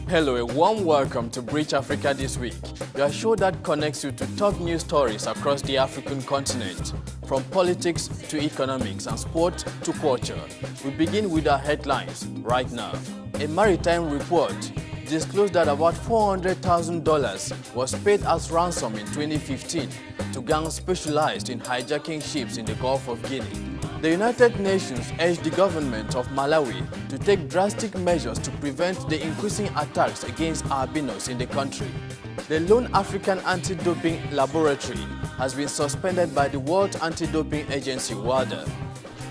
Hello, a warm welcome to Bridge Africa this week. Your show that connects you to top news stories across the African continent, from politics to economics and sport to culture. We begin with our headlines right now. A maritime report disclosed that about $400,000 was paid as ransom in 2015 to gangs specialized in hijacking ships in the Gulf of Guinea. The United Nations urged the government of Malawi to take drastic measures to prevent the increasing attacks against albinos in the country. The lone African anti-doping laboratory has been suspended by the World Anti-Doping Agency, WADA.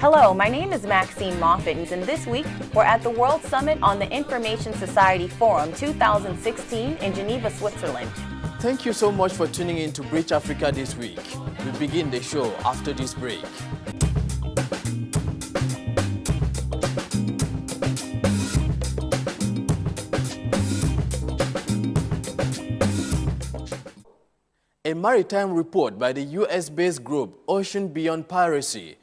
Hello, my name is Maxine Moffitt, and this week we're at the World Summit on the Information Society Forum 2016 in Geneva, Switzerland. Thank you so much for tuning in to Bridge Africa this week. We begin the show after this break. A maritime report by the US-based group Ocean Beyond Piracy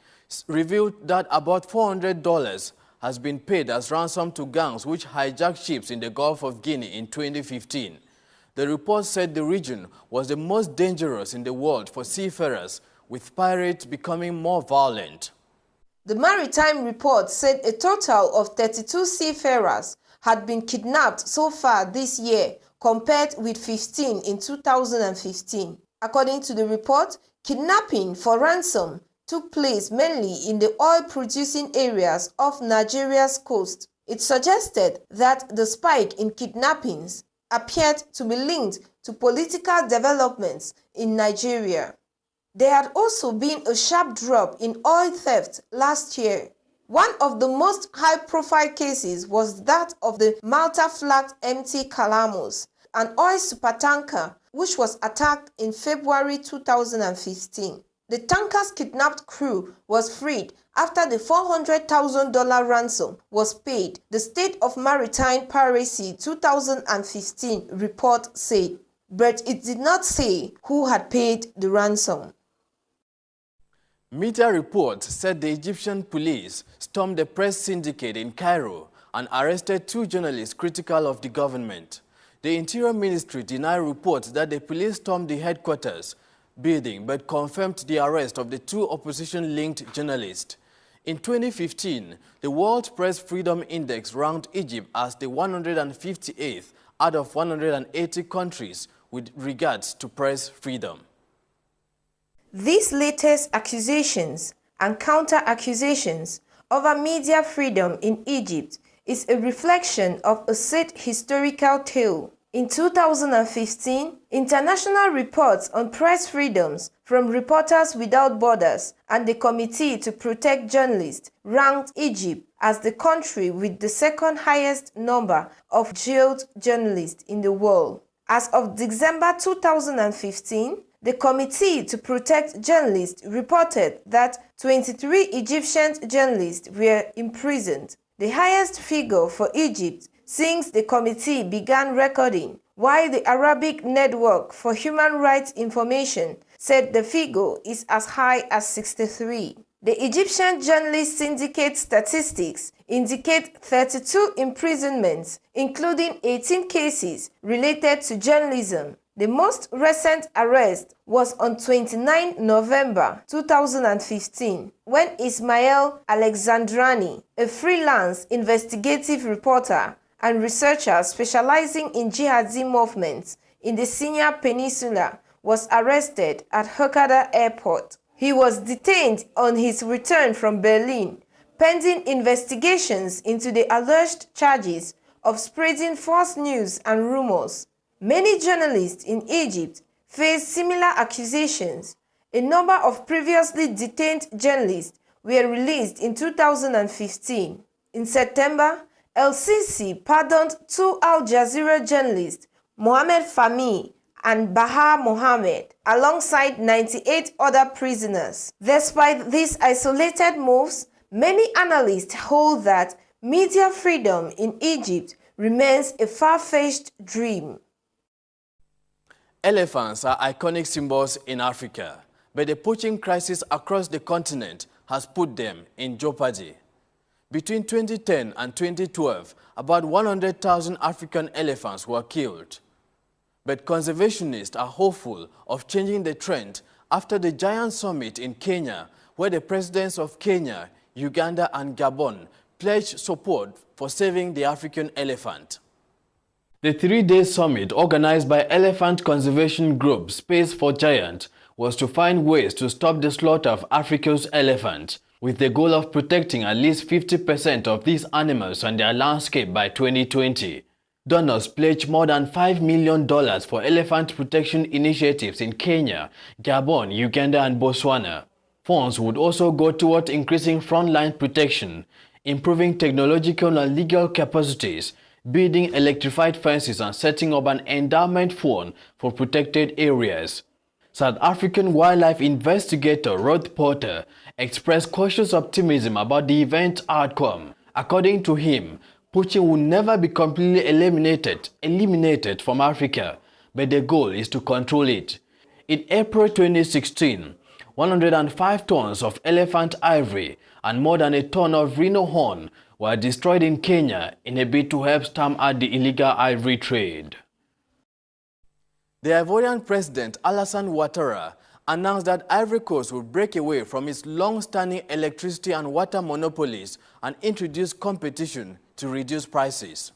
revealed that about $400 has been paid as ransom to gangs which hijacked ships in the Gulf of Guinea in 2015. The report said the region was the most dangerous in the world for seafarers, with pirates becoming more violent. The maritime report said a total of 32 seafarers had been kidnapped so far this year, compared with 15 in 2015. According to the report, kidnapping for ransom took place mainly in the oil-producing areas of Nigeria's coast. It suggested that the spike in kidnappings appeared to be linked to political developments in Nigeria. There had also been a sharp drop in oil theft last year. One of the most high-profile cases was that of the Malta-flagged MT Calamos, an oil supertanker which was attacked in February 2015. The tanker's kidnapped crew was freed after the $400,000 ransom was paid, the State of Maritime Piracy 2015 report said, but it did not say who had paid the ransom. Media reports said the Egyptian police stormed the press syndicate in Cairo and arrested 2 journalists critical of the government. The Interior Ministry denied reports that the police stormed the headquarters building but confirmed the arrest of the 2 opposition-linked journalists. In 2015, the World Press Freedom Index ranked Egypt as the 158th out of 180 countries with regards to press freedom. These latest accusations and counter-accusations over media freedom in Egypt is a reflection of a sad historical tale. In 2015, international reports on press freedoms from Reporters Without Borders and the Committee to Protect Journalists ranked Egypt as the country with the second highest number of jailed journalists in the world. As of December 2015, the Committee to Protect Journalists reported that 23 Egyptian journalists were imprisoned, the highest figure for Egypt since the committee began recording, while the Arabic Network for Human Rights Information said the figure is as high as 63. The Egyptian Journalist Syndicate statistics indicate 32 imprisonments, including 18 cases related to journalism. The most recent arrest was on 29 November 2015, when Ismail Alexandrani, a freelance investigative reporter and researcher specializing in jihadi movements in the Sinai Peninsula, was arrested at Hurghada Airport. He was detained on his return from Berlin, pending investigations into the alleged charges of spreading false news and rumors. Many journalists in Egypt face similar accusations. A number of previously detained journalists were released in 2015. In September, El-Sisi pardoned 2 Al Jazeera journalists, Mohamed Fahmy and Baha Mohammed, alongside 98 other prisoners. Despite these isolated moves, many analysts hold that media freedom in Egypt remains a far-fetched dream. Elephants are iconic symbols in Africa, but the poaching crisis across the continent has put them in jeopardy. Between 2010 and 2012, about 100,000 African elephants were killed. But conservationists are hopeful of changing the trend after the giant summit in Kenya, where the presidents of Kenya, Uganda and Gabon pledged support for saving the African elephant. The three-day summit organized by elephant conservation group Space for Giant was to find ways to stop the slaughter of Africa's elephant, with the goal of protecting at least 50% of these animals and their landscape by 2020. Donors pledged more than $5 million for elephant protection initiatives in Kenya, Gabon, Uganda and Botswana. Funds would also go toward increasing frontline protection, improving technological and legal capacities, building electrified fences and setting up an endowment fund for protected areas. South African wildlife investigator Rod Porter expressed cautious optimism about the event's outcome. According to him, poaching will never be completely eliminated from Africa, but the goal is to control it. In April 2016, 105 tons of elephant ivory and more than a ton of rhino horn were destroyed in Kenya in a bid to help stamp out the illegal ivory trade. The Ivorian president Alassane Ouattara announced that Ivory Coast will break away from its long-standing electricity and water monopolies and introduce competition to reduce prices.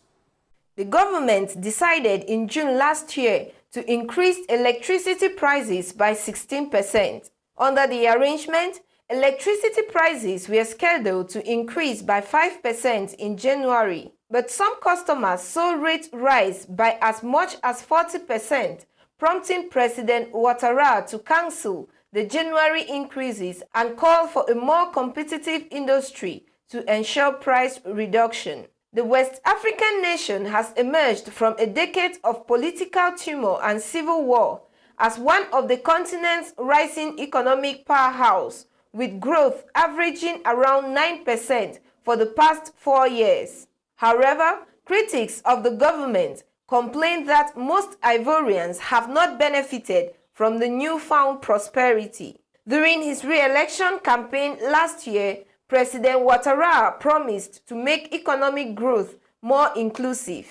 The government decided in June last year to increase electricity prices by 16%. Under the arrangement, electricity prices were scheduled to increase by 5% in January, but some customers saw rates rise by as much as 40%, prompting President Ouattara to cancel the January increases and call for a more competitive industry to ensure price reduction. The West African nation has emerged from a decade of political turmoil and civil war as one of the continent's rising economic powerhouse, with growth averaging around 9% for the past 4 years. However, critics of the government complain that most Ivorians have not benefited from the newfound prosperity. During his re-election campaign last year, President Ouattara promised to make economic growth more inclusive.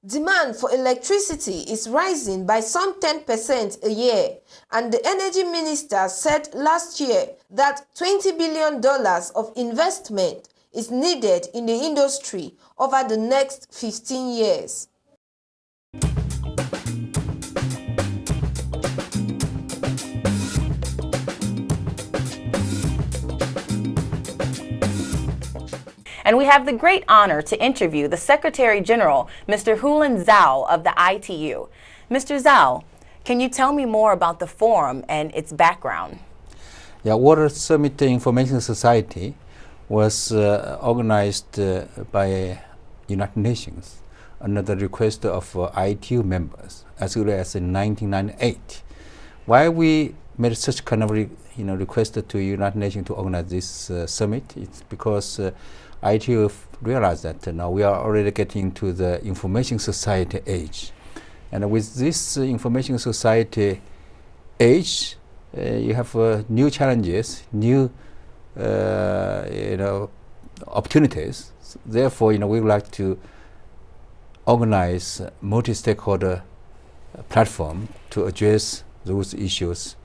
Demand for electricity is rising by some 10% a year, and the energy minister said last year that $20 billion of investment is needed in the industry over the next 15 years. And we have the great honor to interview the Secretary General, Mr. Hulan Zhao of the ITU. Mr. Zhao, can you tell me more about the forum and its background? Yeah, World Summit Information Society was organized by United Nations under the request of ITU members as early as in 1998. Why we made such kind of request to United Nations to organize this summit? It's because ITU realized that now we are already getting to the information society age, and with this information society age, you have new challenges, new opportunities. Therefore, we would like to organize a multi-stakeholder platform to address those issues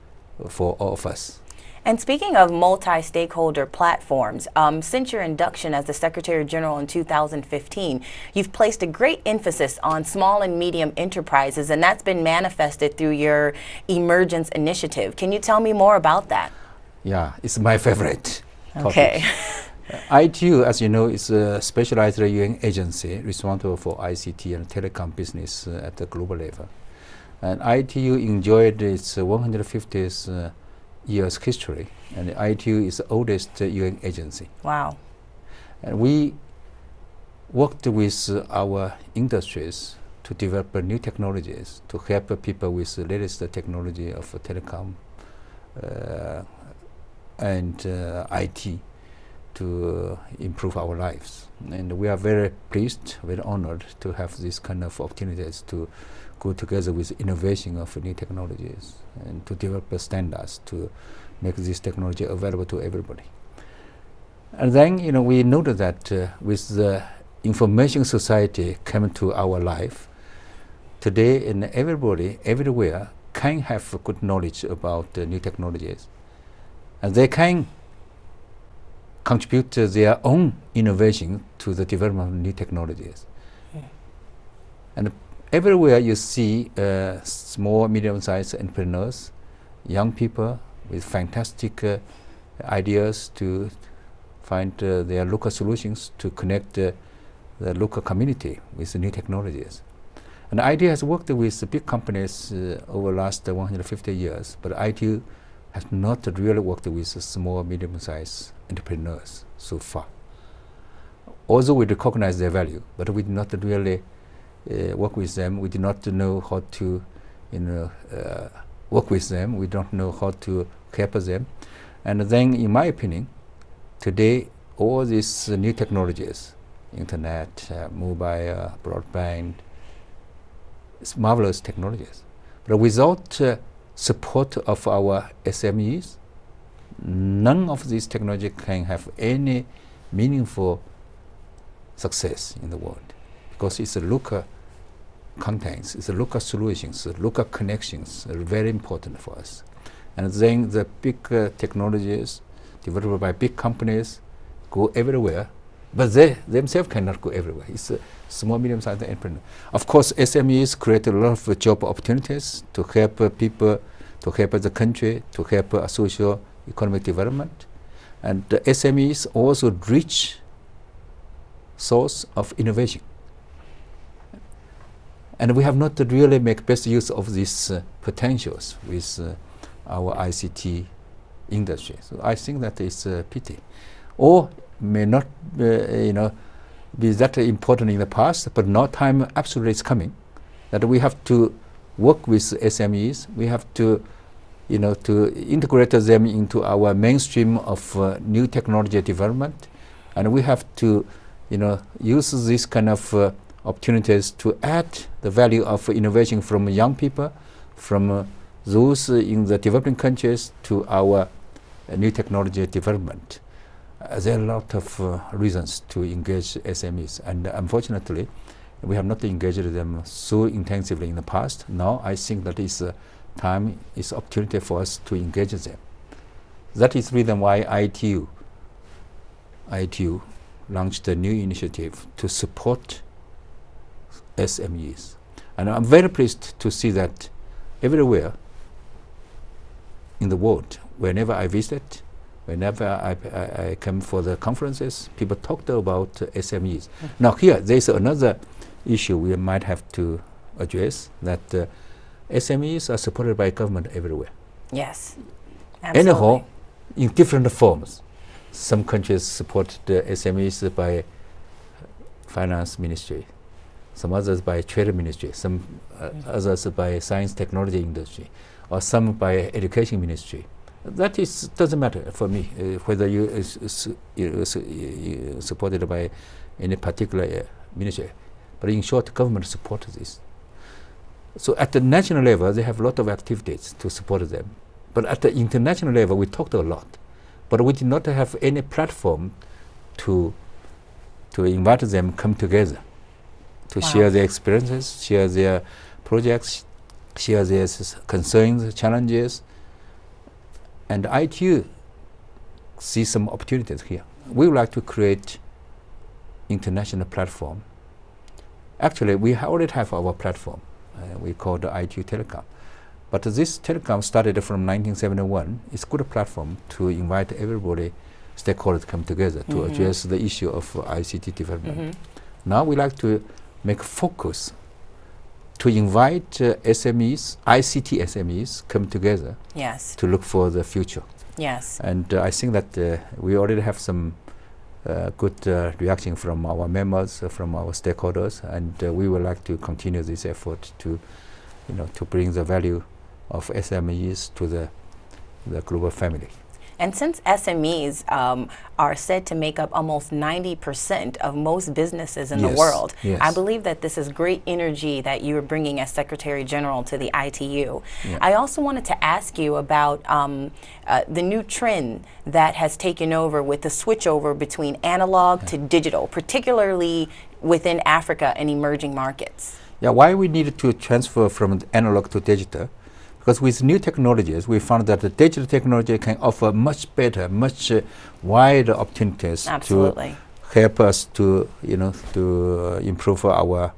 for all of us. And speaking of multi-stakeholder platforms, since your induction as the Secretary General in 2015, you've placed a great emphasis on small and medium enterprises, and that's been manifested through your Emergence initiative. Can you tell me more about that? Yeah, it's my favorite topic. Okay. ITU, as you know, is a specialized UN agency responsible for ICT and telecom business at the global level. And ITU enjoyed its 150th years history, and the ITU is the oldest UN agency. Wow. And we worked with our industries to develop new technologies to help people with the latest technology of telecom and IT. to improve our lives. And we are very pleased, very honored to have this kind of opportunities to go together with innovation of new technologies and to develop standards to make this technology available to everybody. And then, we noted that with the information society coming to our life, today and everybody, everywhere, can have good knowledge about new technologies. And they can contribute their own innovation to the development of new technologies. And everywhere you see small, medium-sized entrepreneurs, young people with fantastic ideas to find their local solutions to connect the local community with the new technologies. And IT has worked with big companies over the last 150 years, but IT has not really worked with small, medium-sized entrepreneurs so far. Although we recognize their value, but we did not really work with them. We did not know how to work with them. We don't know how to help them. And then, in my opinion, today, all these new technologies, internet, mobile, broadband, it's marvelous technologies. But without support of our SMEs, none of these technology can have any meaningful success in the world, because it's a local contents, it's a local solutions, local connections are very important for us. And then the big technologies developed by big companies go everywhere, but they themselves cannot go everywhere. It's a small, medium-sized entrepreneur. Of course, SMEs create a lot of job opportunities to help people, to help the country, to help social economic development. And the SMEs also rich source of innovation. And we have not really make best use of these potentials with our ICT industry. So I think that is a pity. Or may not be that important in the past, but now time absolutely is coming that we have to work with SMEs. We have to to integrate them into our mainstream of new technology development, and we have to use this kind of opportunities to add the value of innovation from young people, from those in the developing countries to our new technology development. There are a lot of reasons to engage SMEs, and unfortunately, we have not engaged them so intensively in the past. Now I think that is time, is opportunity for us to engage them. That is the reason why ITU launched a new initiative to support SMEs. And I'm very pleased to see that everywhere in the world, whenever I visit, whenever I come for the conferences, people talked about SMEs. Now here, there's another issue we might have to address, that SMEs are supported by government everywhere. Yes, absolutely. Anyhow, in different forms. Some countries support the SMEs by finance ministry, some others by trade ministry, some others by science technology industry, or some by education ministry. That is doesn't matter for me whether you supported by any particular ministry, but in short, government supports this. So at the national level, they have a lot of activities to support them, but at the international level, we talked a lot, but we did not have any platform to invite them come together, to share their experiences, share their projects, share their concerns, challenges. And ITU see some opportunities here. We would like to create international platform. Actually, we already have our platform. We call the ITU Telecom. But this telecom started from 1971. It's a good platform to invite everybody, stakeholders to come together to address the issue of ICT development. Now we like to make focus to invite SMEs, ICT SMEs, come together to look for the future. Yes. And I think that we already have some good reaction from our members, from our stakeholders, and we would like to continue this effort to, to bring the value of SMEs to the global family. And since SMEs are said to make up almost 90% of most businesses in the world, yes. I believe that this is great energy that you are bringing as Secretary General to the ITU. Yeah. I also wanted to ask you about the new trend that has taken over with the switchover between analog to digital, particularly within Africa and emerging markets. Yeah, why we needed to transfer from analog to digital? Because with new technologies, we found that the digital technology can offer much better, much wider opportunities Absolutely. to help us to, to improve our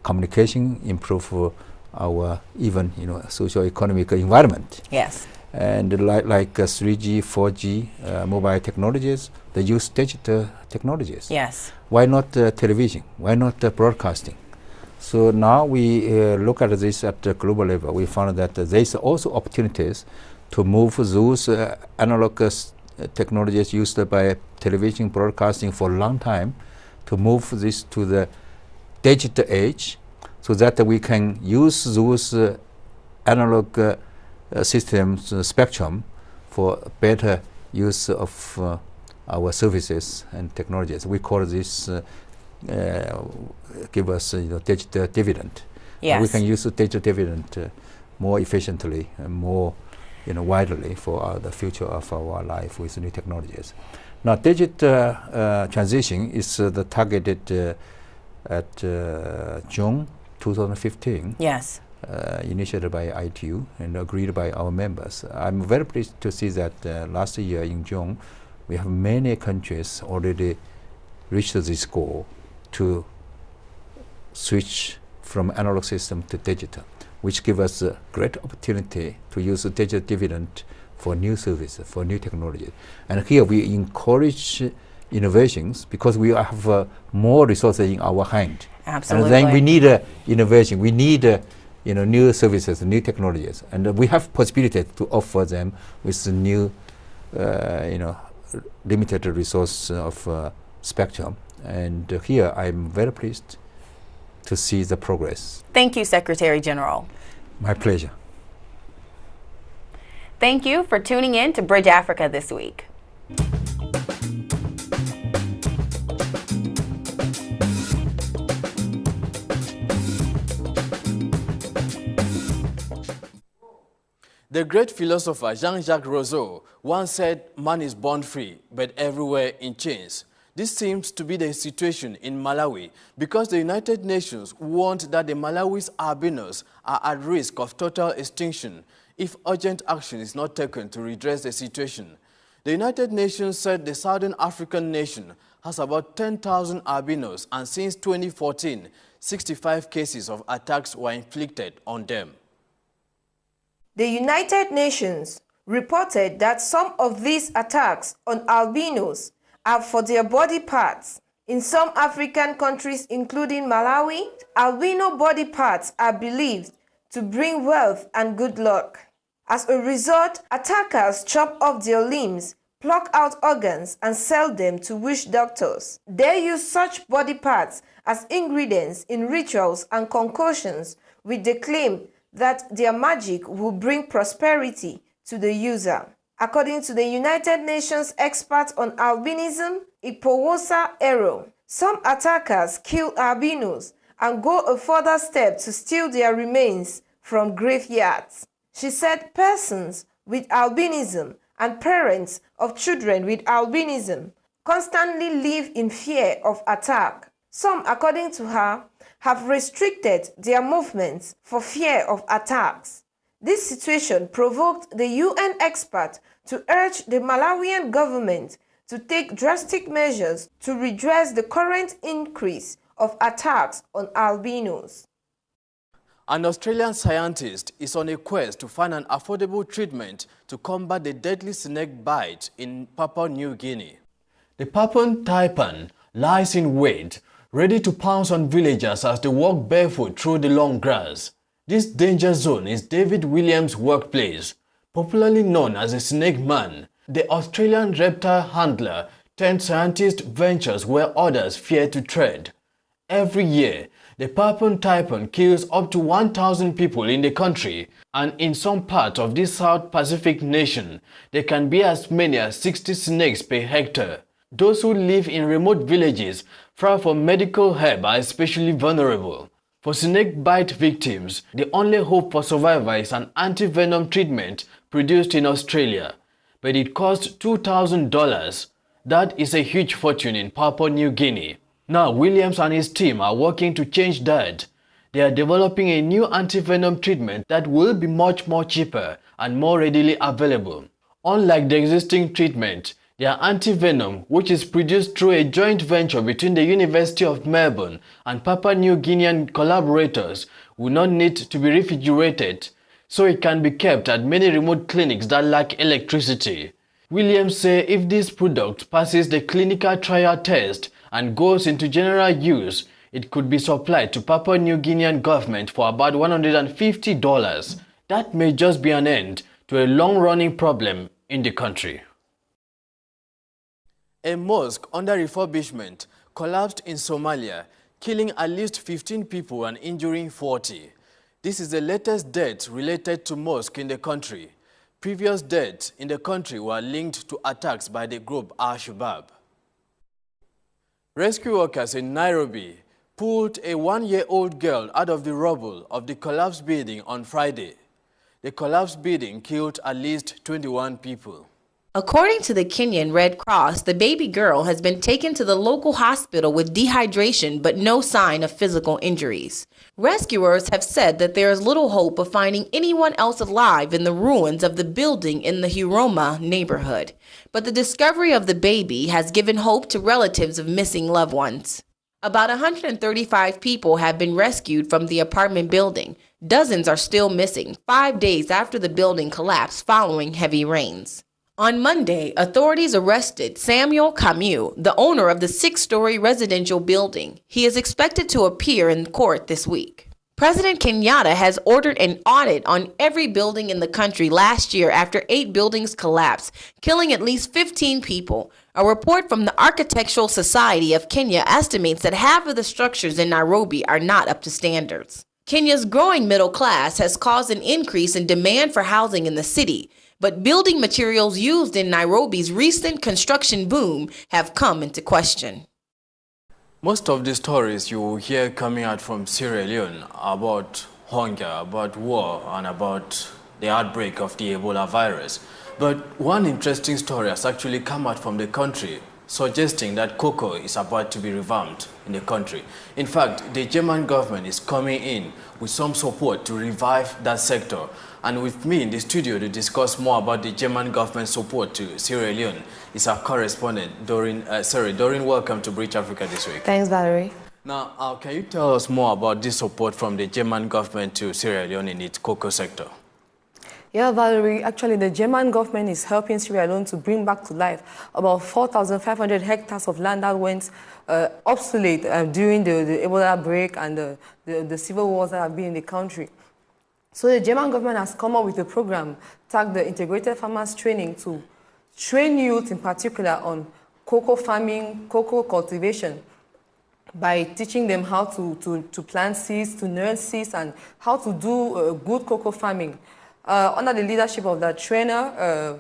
communication, improve our even, socio-economic environment. Yes. And like 3G, 4G mobile technologies, they use digital technologies. Yes. Why not television? Why not broadcasting? So now we look at this at the global level. We found that there's also opportunities to move those analog technologies used by television broadcasting for a long time, to move this to the digital age, so that we can use those analog systems spectrum for better use of our services and technologies. We call this give us digital dividend. Yes. We can use the digital dividend more efficiently and more widely for the future of our life with new technologies. Now, digital transition is the targeted at June 2015. Yes. Initiated by ITU and agreed by our members. I'm very pleased to see that last year in June, we have many countries already reached this goal to switch from analog system to digital, which gives us a great opportunity to use the digital dividend for new services, for new technologies. And here we encourage innovations because we have more resources in our hand. Absolutely. And then we need innovation. We need new services, new technologies, and we have possibility to offer them with the new, limited resource of spectrum. And here I'm very pleased to see the progress. Thank you, Secretary General. My pleasure. Thank you for tuning in to Bridge Africa this week. The great philosopher Jean-Jacques Rousseau once said, "Man is born free, but everywhere in chains." This seems to be the situation in Malawi because the United Nations warned that the Malawi's albinos are at risk of total extinction if urgent action is not taken to redress the situation. The United Nations said the Southern African nation has about 10,000 albinos, and since 2014, 65 cases of attacks were inflicted on them. The United Nations reported that some of these attacks on albinos are for their body parts. In some African countries, including Malawi, albino body parts are believed to bring wealth and good luck. As a result, attackers chop off their limbs, pluck out organs, and sell them to witch doctors. They use such body parts as ingredients in rituals and concoctions with the claim that their magic will bring prosperity to the user. According to the United Nations expert on albinism, Ipowosa Ero, some attackers kill albinos and go a further step to steal their remains from graveyards. She said persons with albinism and parents of children with albinism constantly live in fear of attack. Some, according to her, have restricted their movements for fear of attacks. This situation provoked the UN expert to urge the Malawian government to take drastic measures to redress the current increase of attacks on albinos. An Australian scientist is on a quest to find an affordable treatment to combat the deadly snake bite in Papua New Guinea. The Papuan taipan lies in wait, ready to pounce on villagers as they walk barefoot through the long grass. This danger zone is David Williams' workplace, popularly known as the Snake Man. The Australian reptile handler turned scientist ventures where others fear to tread. Every year, The Papun typhoon kills up to 1,000 people in the country, and in some parts of this South Pacific nation, there can be as many as 60 snakes per hectare. Those who live in remote villages far from medical help are especially vulnerable. For snake bite victims, the only hope for survival is an anti-venom treatment produced in Australia, but it costs $2,000. That is a huge fortune in Papua New Guinea. Now, Williams and his team are working to change that. They are developing a new anti-venom treatment that will be much more cheaper and more readily available. Unlike the existing treatment, their anti-venom, which is produced through a joint venture between the University of Melbourne and Papua New Guinean collaborators, will not need to be refrigerated, so it can be kept at many remote clinics that lack electricity. Williams says if this product passes the clinical trial test and goes into general use, it could be supplied to Papua New Guinean government for about $150. That may just be an end to a long-running problem in the country. A mosque under refurbishment collapsed in Somalia, killing at least 15 people and injuring 40. This is the latest death related to mosque in the country. Previous deaths in the country were linked to attacks by the group Al-Shabaab. Rescue workers in Nairobi pulled a 1-year-old girl out of the rubble of the collapsed building on Friday. The collapsed building killed at least 21 people. According to the Kenyan Red Cross, the baby girl has been taken to the local hospital with dehydration but no sign of physical injuries. Rescuers have said that there is little hope of finding anyone else alive in the ruins of the building in the Huruma neighborhood. But the discovery of the baby has given hope to relatives of missing loved ones. About 135 people have been rescued from the apartment building. Dozens are still missing 5 days after the building collapsed following heavy rains. On Monday, authorities arrested Samuel Camus, the owner of the 6-story residential building. He is expected to appear in court this week. President Kenyatta has ordered an audit on every building in the country last year after 8 buildings collapsed, killing at least 15 people. A report from the Architectural Society of Kenya estimates that half of the structures in Nairobi are not up to standards. Kenya's growing middle class has caused an increase in demand for housing in the city, but building materials used in Nairobi's recent construction boom have come into question. Most of the stories you will hear coming out from Sierra Leone about hunger, about war, and about the outbreak of the Ebola virus. But one interesting story has actually come out from the country, suggesting that cocoa is about to be revamped in the country. In fact, the German government is coming in with some support to revive that sector. And with me in the studio to discuss more about the German government support to Sierra Leone is our correspondent, Doreen. Welcome to Bridge Africa this week. Thanks, Valerie. Now, can you tell us more about this support from the German government to Sierra Leone in its cocoa sector? Yeah, Valerie, actually the German government is helping Sierra Leone to bring back to life about 4,500 hectares of land that went obsolete during the Ebola outbreak and the civil wars that have been in the country. So the German government has come up with a program tagged the Integrated Farmers Training to train youth in particular on cocoa farming, cocoa cultivation, by teaching them how to plant seeds, to nurse seeds, and how to do good cocoa farming. Under the leadership of that trainer,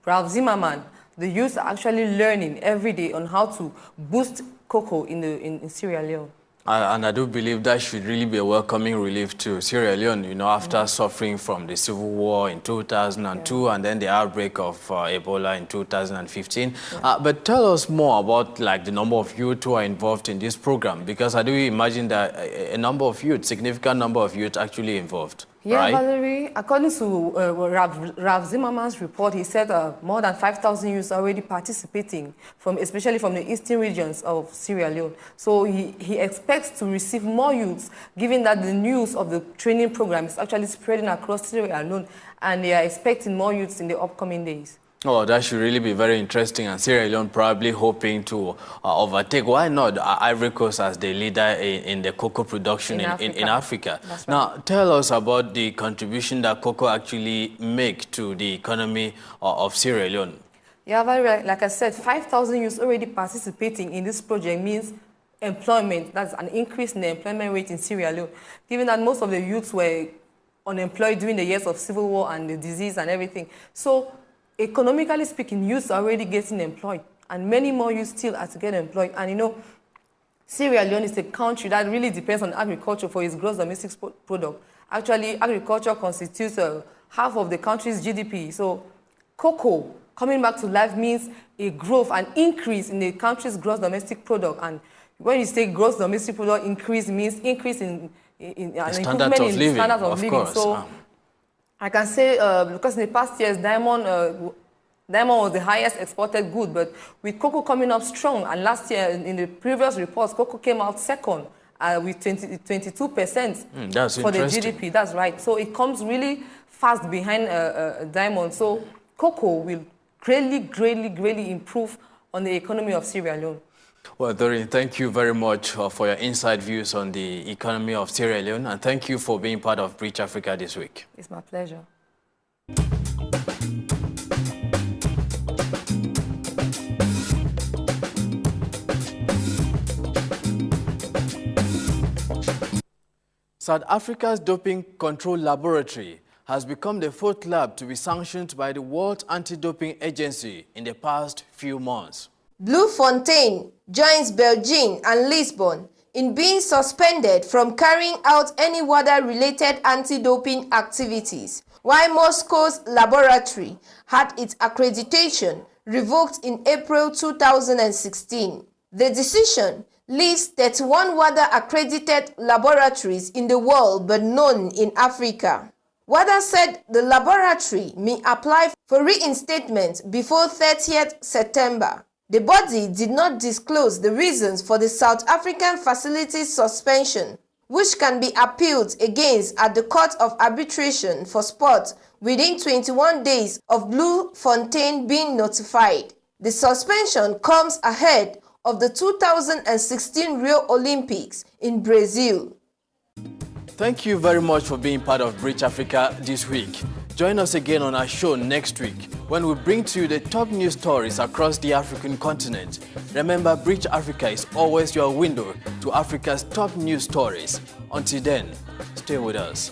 Ralph Zimmerman, the youth are actually learning every day on how to boost cocoa in Sierra Leone. And I do believe that should really be a welcoming relief to Sierra Leone, you know, after suffering from the civil war in 2002 and then the outbreak of Ebola in 2015. But tell us more about like the number of youth who are involved in this program, because I do imagine that a number of youth, significant number of youth actually involved. Yeah, right? Valerie, according to Ralph Zimmerman's report, he said more than 5,000 youths are already participating, especially from the eastern regions of Sierra Leone. So he expects to receive more youths, given that the news of the training program is actually spreading across Sierra Leone, and they are expecting more youths in the upcoming days. Oh, that should really be very interesting, and Sierra Leone probably hoping to overtake, why not, Ivory Coast as the leader in the cocoa production in Africa. Right. Now, tell us about the contribution that cocoa actually make to the economy of Sierra Leone. Yeah, very right. Like I said, 5,000 youths already participating in this project means employment, that's an increase in the employment rate in Sierra Leone, given that most of the youths were unemployed during the years of civil war and the disease and everything. So economically speaking, youths are already getting employed, and many more youths still are to get employed. And you know, Sierra Leone is a country that really depends on agriculture for its gross domestic product. Actually, agriculture constitutes half of the country's GDP. So cocoa coming back to life means a growth, an increase in the country's gross domestic product. And when you say gross domestic product increase, means increase in an improvement in standards of living. So I can say, because in the past years, diamond was the highest exported good, but with cocoa coming up strong, and last year in the previous reports, cocoa came out second with 22% for the GDP. That's right. So it comes really fast behind diamond. So cocoa will greatly improve on the economy of Sierra Leone. Well, Doreen, thank you very much for your inside views on the economy of Sierra Leone, and thank you for being part of Reach Africa this week. It's my pleasure. South Africa's doping control laboratory has become the fourth lab to be sanctioned by the World Anti-Doping Agency in the past few months. Bloemfontein joins Beijing and Lisbon in being suspended from carrying out any WADA-related anti-doping activities, while Moscow's laboratory had its accreditation revoked in April 2016. The decision leaves 31 WADA-accredited laboratories in the world but none in Africa. WADA said the laboratory may apply for reinstatement before 30th September. The body did not disclose the reasons for the South African facility's suspension, which can be appealed against at the Court of Arbitration for Sport within 21 days of Bloemfontein being notified. The suspension comes ahead of the 2016 Rio Olympics in Brazil. Thank you very much for being part of Reach Africa this week. Join us again on our show next week when we bring to you the top news stories across the African continent. Remember, Reach Africa is always your window to Africa's top news stories. Until then, stay with us.